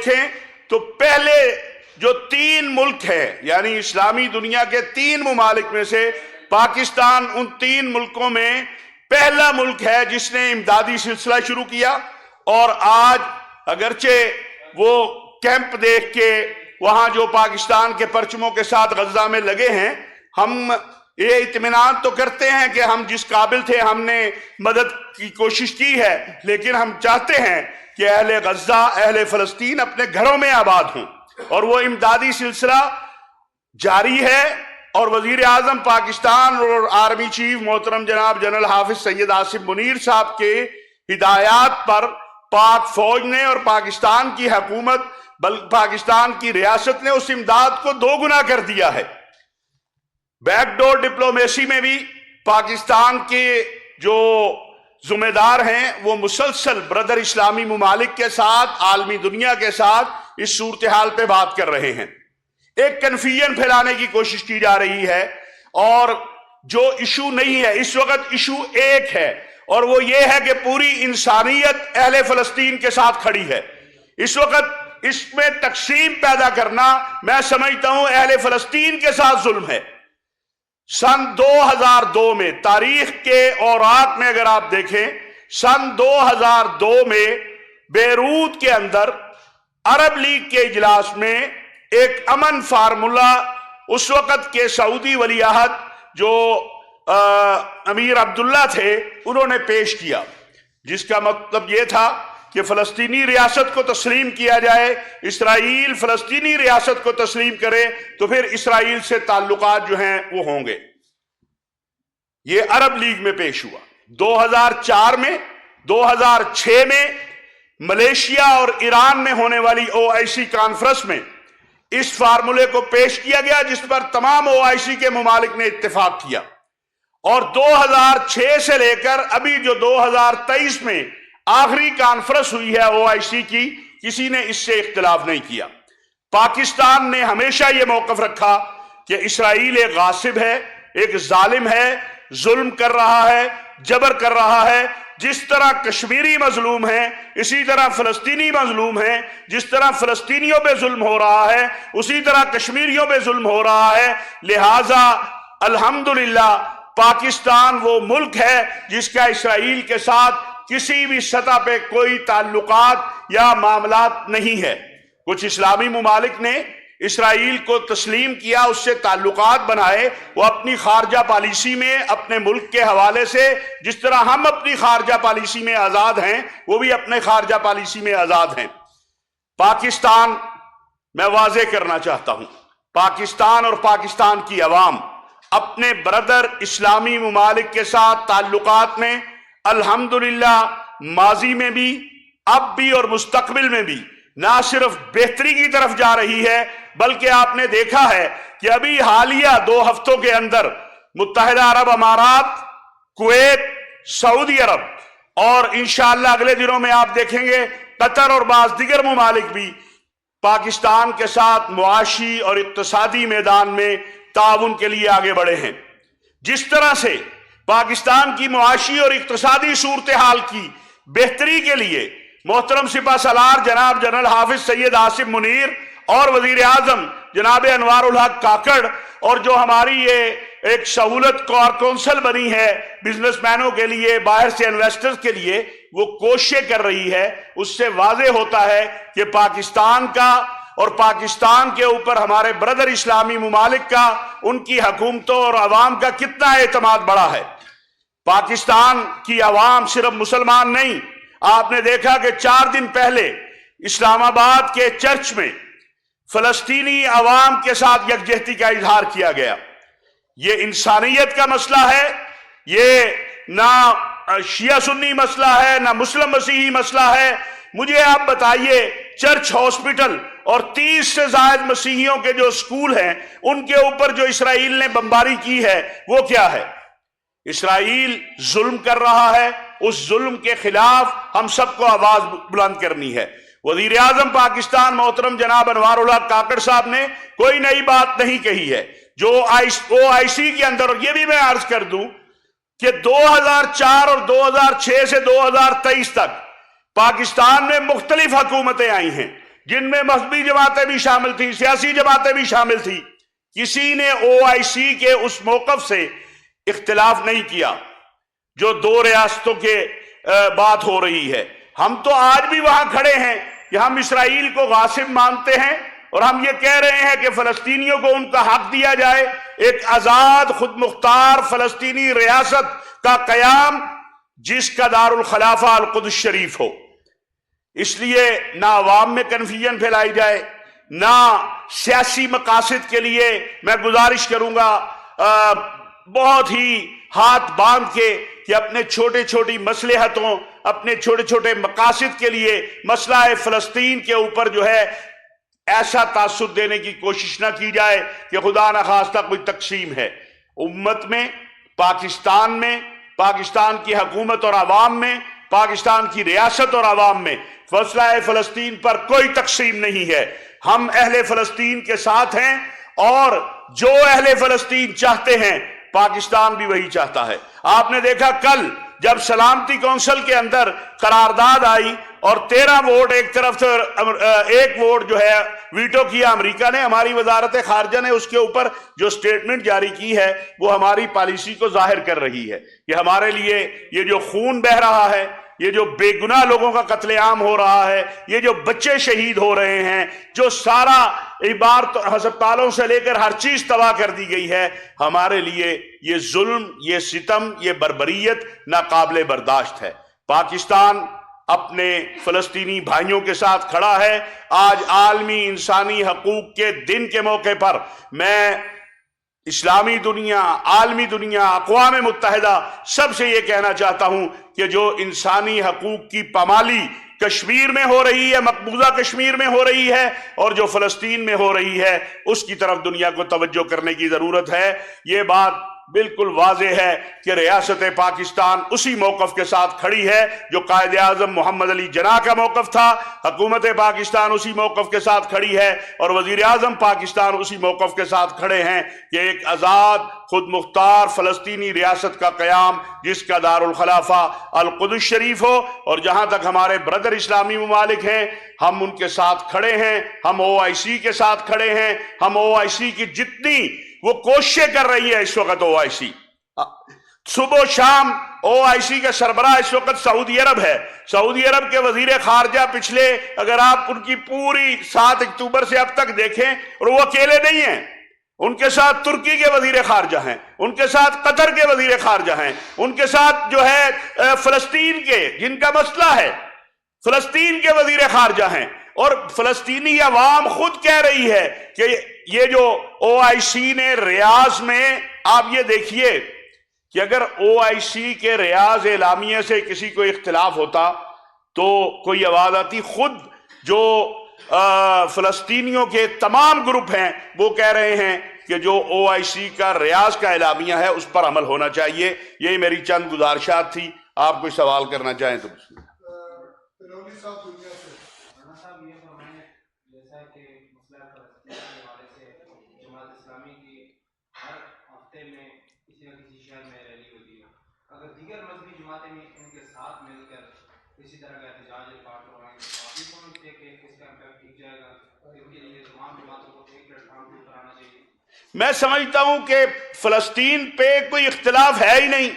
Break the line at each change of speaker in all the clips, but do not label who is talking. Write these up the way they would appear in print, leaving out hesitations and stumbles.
دیکھیں تو پہلے جو 3 ملک ہے یعنی اسلامی دنیا کے 3 ممالک میں سے پاکستان ان 3 ملکوں میں پہلا ملک ہے جس نے امدادی سلسلہ شروع کیا، اور آج اگرچہ وہ کیمپ دیکھ کے وہاں جو پاکستان کے پرچموں کے ساتھ غزہ میں لگے ہیں، ہم یہ اطمینان تو کرتے ہیں کہ ہم جس قابل تھے ہم نے مدد کی کوشش کی ہے، لیکن ہم چاہتے ہیں کہ اہل غزہ، اہل فلسطین اپنے گھروں میں آباد ہوں، اور وہ امدادی سلسلہ جاری ہے۔ اور وزیر اعظم پاکستان اور آرمی چیف محترم جناب جنرل حافظ سید آصف منیر صاحب کے ہدایات پر پاک فوج نے اور پاکستان کی حکومت بلکہ پاکستان کی ریاست نے اس امداد کو 2 گنا کر دیا ہے۔ بیک ڈور ڈپلومیسی میں بھی پاکستان کے جو ذمہ دار ہیں وہ مسلسل برادر اسلامی ممالک کے ساتھ، عالمی دنیا کے ساتھ اس صورتحال پہ بات کر رہے ہیں۔ ایک کنفیوژن پھیلانے کی کوشش کی جا رہی ہے، اور جو ایشو نہیں ہے اس وقت، ایشو ایک ہے، اور وہ یہ ہے کہ پوری انسانیت اہل فلسطین کے ساتھ کھڑی ہے۔ اس وقت اس میں تقسیم پیدا کرنا میں سمجھتا ہوں اہل فلسطین کے ساتھ ظلم ہے۔ سن 2002 میں تاریخ کے اوراق میں اگر آپ دیکھیں، سن 2002 میں بیروت کے اندر عرب لیگ کے اجلاس میں ایک امن فارمولہ اس وقت کے سعودی ولی عہد جو امیر عبداللہ تھے انہوں نے پیش کیا، جس کا مطلب یہ تھا کہ فلسطینی ریاست کو تسلیم کیا جائے، اسرائیل فلسطینی ریاست کو تسلیم کرے تو پھر اسرائیل سے تعلقات جو ہیں وہ ہوں گے۔ یہ عرب لیگ میں پیش ہوا۔ 2004 میں، 2006 میں ملیشیا اور ایران میں ہونے والی OIC کانفرنس میں اس فارمولے کو پیش کیا گیا، جس پر تمام OIC کے ممالک نے اتفاق کیا، اور 2006 سے لے کر ابھی جو 2023 میں آخری کانفرنس ہوئی ہے OIC کی، کسی نے اس سے اختلاف نہیں کیا۔ پاکستان نے ہمیشہ یہ موقف رکھا کہ اسرائیل ایک غاصب ہے، ایک ظالم ہے، ظلم کر رہا ہے، جبر کر رہا ہے۔ جس طرح کشمیری مظلوم ہیں اسی طرح فلسطینی مظلوم ہیں، جس طرح فلسطینیوں پہ ظلم ہو رہا ہے اسی طرح کشمیریوں پہ ظلم ہو رہا ہے۔ لہٰذا الحمدللہ پاکستان وہ ملک ہے جس کا اسرائیل کے ساتھ کسی بھی سطح پہ کوئی تعلقات یا معاملات نہیں ہے۔ کچھ اسلامی ممالک نے اسرائیل کو تسلیم کیا، اس سے تعلقات بنائے، وہ اپنی خارجہ پالیسی میں اپنے ملک کے حوالے سے جس طرح ہم اپنی خارجہ پالیسی میں آزاد ہیں وہ بھی اپنے خارجہ پالیسی میں آزاد ہیں۔ پاکستان، میں واضح کرنا چاہتا ہوں، پاکستان اور پاکستان کی عوام اپنے برادر اسلامی ممالک کے ساتھ تعلقات میں الحمدللہ ماضی میں بھی، اب بھی اور مستقبل میں بھی نہ صرف بہتری کی طرف جا رہی ہے، بلکہ آپ نے دیکھا ہے کہ ابھی حالیہ 2 ہفتوں کے اندر متحدہ عرب امارات، کویت، سعودی عرب اور انشاءاللہ اگلے دنوں میں آپ دیکھیں گے قطر اور بعض دیگر ممالک بھی پاکستان کے ساتھ معاشی اور اقتصادی میدان میں تعاون کے لیے آگے بڑھے ہیں۔ جس طرح سے پاکستان کی معاشی اور اقتصادی صورتحال کی بہتری کے لیے محترم سپہ سالار جناب جنرل حافظ سید آصف منیر اور وزیر اعظم جناب انوار الحق کاکڑ، اور جو ہماری یہ ایک سہولت کونسل بنی ہے بزنس مینوں کے لیے، باہر سے انویسٹرز کے لیے، وہ کوششیں کر رہی ہے، اس سے واضح ہوتا ہے کہ پاکستان کا اور پاکستان کے اوپر ہمارے برادر اسلامی ممالک کا، ان کی حکومتوں اور عوام کا کتنا اعتماد بڑا ہے۔ پاکستان کی عوام صرف مسلمان نہیں، آپ نے دیکھا کہ 4 دن پہلے اسلام آباد کے چرچ میں فلسطینی عوام کے ساتھ یکجہتی کا اظہار کیا گیا۔ یہ انسانیت کا مسئلہ ہے، یہ نہ شیعہ سنی مسئلہ ہے، نہ مسلم مسیحی مسئلہ ہے۔ مجھے آپ بتائیے، چرچ، ہاسپٹل اور 30 سے زائد مسیحیوں کے جو اسکول ہیں ان کے اوپر جو اسرائیل نے بمباری کی ہے وہ کیا ہے؟ اسرائیل ظلم کر رہا ہے، اس ظلم کے خلاف ہم سب کو آواز بلند کرنی ہے۔ وزیر اعظم پاکستان محترم جناب انوار الحق کاکڑ صاحب نے کوئی نئی بات نہیں کہی ہے۔ جو OIC کے اندر، اور یہ بھی میں عرض کر دوں کہ 2004 اور 2006 سے 2023 تک پاکستان میں مختلف حکومتیں آئی ہیں، جن میں مذہبی جماعتیں بھی شامل تھیں، سیاسی جماعتیں بھی شامل تھیں، کسی نے OIC کے اس موقف سے اختلاف نہیں کیا جو 2 ریاستوں کے بات ہو رہی ہے۔ ہم تو آج بھی وہاں کھڑے ہیں کہ ہم اسرائیل کو غاصب مانتے ہیں، اور ہم یہ کہہ رہے ہیں کہ فلسطینیوں کو ان کا حق دیا جائے، ایک آزاد خود مختار فلسطینی ریاست کا قیام جس کا دارالخلافہ القدس شریف ہو۔ اس لیے نہ عوام میں کنفیوژن پھیلائی جائے، نہ سیاسی مقاصد کے لیے میں گزارش کروں گا بہت ہی ہاتھ باندھ کے کہ اپنے چھوٹے چھوٹی مصلحتوں، اپنے چھوٹے چھوٹے مقاصد کے لیے مسئلہ فلسطین کے اوپر جو ہے ایسا تعصب دینے کی کوشش نہ کی جائے کہ خدا نخواستہ کوئی تقسیم ہے۔ امت میں، پاکستان میں، پاکستان کی حکومت اور عوام میں، پاکستان کی ریاست اور عوام میں مسئلہ فلسطین پر کوئی تقسیم نہیں ہے۔ ہم اہل فلسطین کے ساتھ ہیں، اور جو اہل فلسطین چاہتے ہیں پاکستان بھی وہی چاہتا ہے۔ آپ نے دیکھا کل جب سلامتی کونسل کے اندر قرارداد آئی اور 13 ووٹ ایک طرف سے، 1 ووٹ جو ہے ویٹو کیا امریکہ نے، ہماری وزارت خارجہ نے اس کے اوپر جو سٹیٹمنٹ جاری کی ہے وہ ہماری پالیسی کو ظاہر کر رہی ہے کہ ہمارے لیے یہ جو خون بہ رہا ہے، یہ جو بے گناہ لوگوں کا قتل عام ہو رہا ہے، یہ جو بچے شہید ہو رہے ہیں، جو سارا عمارت ہسپتالوں سے لے کر ہر چیز تباہ کر دی گئی ہے، ہمارے لیے یہ ظلم، یہ ستم، یہ بربریت ناقابل برداشت ہے۔ پاکستان اپنے فلسطینی بھائیوں کے ساتھ کھڑا ہے۔ آج عالمی انسانی حقوق کے دن کے موقع پر میں اسلامی دنیا، عالمی دنیا، اقوام متحدہ سب سے یہ کہنا چاہتا ہوں کہ جو انسانی حقوق کی پامالی کشمیر میں ہو رہی ہے، مقبوضہ کشمیر میں ہو رہی ہے، اور جو فلسطین میں ہو رہی ہے، اس کی طرف دنیا کو توجہ کرنے کی ضرورت ہے۔ یہ بات بالکل واضح ہے کہ ریاست پاکستان اسی موقف کے ساتھ کھڑی ہے جو قائد اعظم محمد علی جناح کا موقف تھا، حکومت پاکستان اسی موقف کے ساتھ کھڑی ہے، اور وزیر اعظم پاکستان اسی موقف کے ساتھ کھڑے ہیں کہ ایک آزاد خود مختار فلسطینی ریاست کا قیام جس کا دارالخلافہ القدس شریف ہو، اور جہاں تک ہمارے برادر اسلامی ممالک ہیں ہم ان کے ساتھ کھڑے ہیں، ہم OIC کے ساتھ کھڑے ہیں، ہم OIC کی جتنی وہ کوششیں کر رہی ہے اس وقت OIC، صبح و شام OIC کا سربراہ اس وقت سعودی عرب ہے۔ سعودی عرب کے وزیر خارجہ پچھلے، اگر آپ ان کی پوری 7 اکتوبر سے اب تک دیکھیں، اور وہ اکیلے نہیں ہیں، ان کے ساتھ ترکی کے وزیر خارجہ ہیں، ان کے ساتھ قطر کے وزیر خارجہ ہیں، ان کے ساتھ جو ہے فلسطین کے جن کا مسئلہ ہے فلسطین کے وزیر خارجہ ہیں، اور فلسطینی عوام خود کہہ رہی ہے کہ یہ جو OIC نے ریاض میں، آپ یہ دیکھیے کہ اگر OIC کے ریاض اعلامیہ سے کسی کو اختلاف ہوتا تو کوئی آواز آتی، خود جو فلسطینیوں کے تمام گروپ ہیں وہ کہہ رہے ہیں کہ جو OIC کا ریاض کا اعلامیہ ہے اس پر عمل ہونا چاہیے۔ یہی میری چند گزارشات تھی، آپ کوئی سوال کرنا چاہیں تو بسم اللہ۔
اگر دیگر مذہبی جماعتیں بھی ان کے ساتھ مل کر اسی طرح کا احتجاج کاٹ کروائیں گے تو آپ بھی سمجھتے ہیں کہ اس کا امپیکٹ ٹھیک جائے گا، ان کے لیے تمام جماعتوں کو ایک پلیٹ فارم پر آنا چاہیے؟
میں سمجھتا ہوں کہ فلسطین پہ کوئی اختلاف ہے ہی نہیں،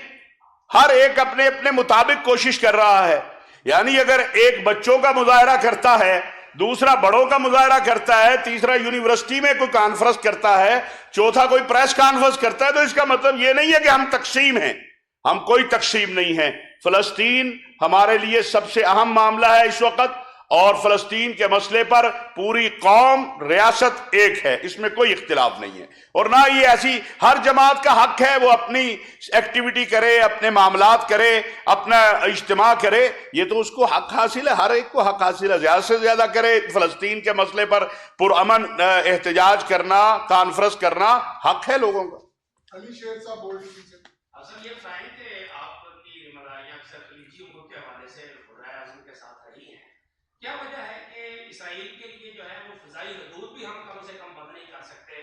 ہر ایک اپنے اپنے مطابق کوشش کر رہا ہے۔ یعنی اگر ایک بچوں کا مظاہرہ کرتا ہے، دوسرا بڑوں کا مظاہرہ کرتا ہے، تیسرا یونیورسٹی میں کوئی کانفرنس کرتا ہے، چوتھا کوئی پریس کانفرنس کرتا ہے، تو اس کا مطلب یہ نہیں ہے کہ ہم تقسیم ہیں، ہم کوئی تقسیم نہیں ہے۔ فلسطین ہمارے لیے سب سے اہم معاملہ ہے اس وقت، اور فلسطین کے مسئلے پر پوری قوم، ریاست ایک ہے، اس میں کوئی اختلاف نہیں ہے، اور نہ یہ ایسی ہر جماعت کا حق ہے وہ اپنی ایکٹیویٹی کرے، اپنے معاملات کرے، اپنا اجتماع کرے، یہ تو اس کو حق حاصل ہے، ہر ایک کو حق حاصل ہے، زیادہ سے زیادہ کرے۔ فلسطین کے مسئلے پر پرامن احتجاج کرنا، کانفرنس کرنا حق ہے لوگوں کا۔
علی شیر صاحب بول رہے ہیں
اصل یہ فائن کہ آپ کی مداحیاں اکثر خلیجی امور کے حوالے سے برائے اعظم کے ساتھ رہی ہیں، کیا وجہ ہے کہ اسرائیل کے لیے جو ہے وہ فضائی حدود بھی ہم کم سے کم بند نہیں کر سکتے،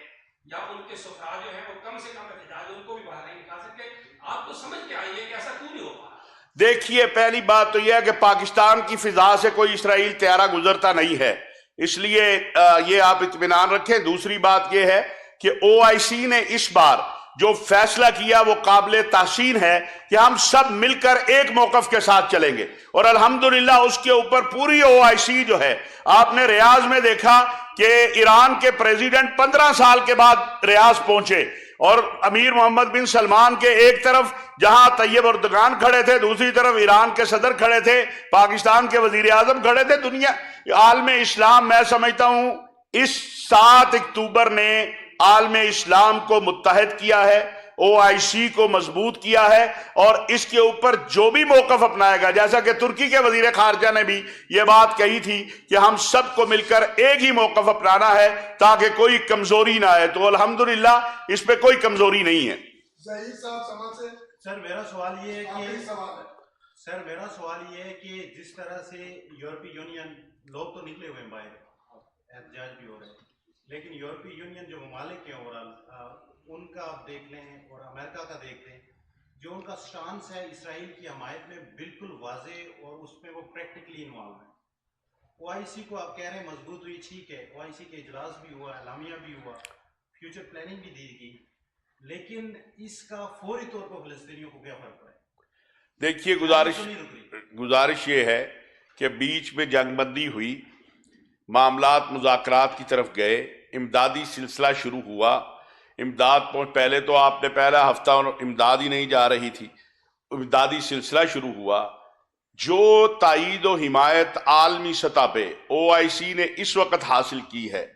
یا ان کے سفراء جو ہیں وہ کم سے کم احتجاج ان کو بھی باہر نہیں نکال سکتے؟ آپ تو سمجھ کے آئیے کہ ایسا کیوں نہیں ہو پا رہا؟
دیکھیے، پہلی بات تو یہ ہے کہ پاکستان کی فضا سے کوئی اسرائیل طیارہ گزرتا نہیں ہے، اس لیے یہ آپ اطمینان رکھیں. دوسری بات یہ ہے کہ OIC نے اس بار جو فیصلہ کیا وہ قابل تحسین ہے کہ ہم سب مل کر ایک موقف کے ساتھ چلیں گے, اور الحمدللہ اس کے اوپر پوری OIC جو ہے, آپ نے ریاض میں دیکھا کہ ایران کے پریزیڈنٹ 15 سال کے بعد ریاض پہنچے, اور امیر محمد بن سلمان کے ایک طرف جہاں طیب اردگان کھڑے تھے, دوسری طرف ایران کے صدر کھڑے تھے, پاکستان کے وزیر اعظم کھڑے تھے. دنیا عالم اسلام, میں سمجھتا ہوں اس 7 اکتوبر نے عالم اسلام کو متحد کیا ہے, OIC کو مضبوط کیا ہے, اور اس کے اوپر جو بھی موقف اپنائے گا, جیسا کہ ترکی کے وزیر خارجہ نے بھی یہ بات کہی تھی کہ ہم سب کو مل کر ایک ہی موقف اپنانا ہے تاکہ کوئی کمزوری نہ آئے, تو الحمدللہ اس پہ کوئی کمزوری نہیں ہے.
ظہیر صاحب سمجھ سے
سر میرا سوال یہ ہے
آخری
کہ
سوال ہے.
میرا سوال یہ ہے کہ جس طرح سے یورپی یونین, لوگ تو نکلے ہوئے ہیں باہر, احتجاج بھی ہو رہے ہیں, لیکن یورپی یونین جو ممالک ہیں ان کا آپ دیکھ لیں اور امریکہ کا دیکھ لیں, جو ان کا سٹانس ہے اسرائیل کی حمایت میں بالکل واضح, اور اس میں وہ پریکٹیکلی انوالو ہے. OIC کو آپ کہہ رہے ہیں مضبوط ہوئی, ٹھیک ہے, OIC کے اجلاس بھی ہوا, اعلامیہ بھی ہوا, فیوچر پلاننگ بھی دی گئی, لیکن اس کا فوری طور پر فلسطینیوں کو کیا فرق پڑا؟
دیکھیے گزارش یہ ہے کہ بیچ میں جنگ بندی ہوئی, معاملات مذاکرات کی طرف گئے, امدادی سلسلہ شروع ہوا, امداد پہلے تو آپ نے پہلا ہفتہ امداد ہی نہیں جا رہی تھی, امدادی سلسلہ شروع ہوا. جو تائید و حمایت عالمی سطح پہ OIC نے اس وقت حاصل کی ہے,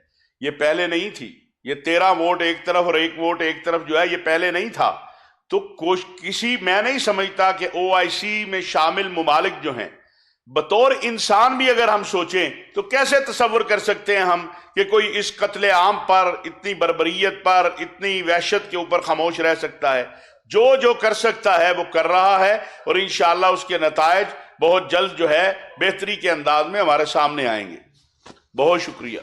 یہ پہلے نہیں تھی. یہ 13 ووٹ ایک طرف اور 1 ووٹ ایک طرف جو ہے, یہ پہلے نہیں تھا. تو میں نہیں سمجھتا کہ OIC میں شامل ممالک جو ہیں, بطور انسان بھی اگر ہم سوچیں تو کیسے تصور کر سکتے ہیں ہم کہ کوئی اس قتل عام پر, اتنی بربریت پر, اتنی وحشت کے اوپر خاموش رہ سکتا ہے؟ جو کر سکتا ہے وہ کر رہا ہے, اور انشاءاللہ اس کے نتائج بہت جلد جو ہے بہتری کے انداز میں ہمارے سامنے آئیں گے. بہت شکریہ.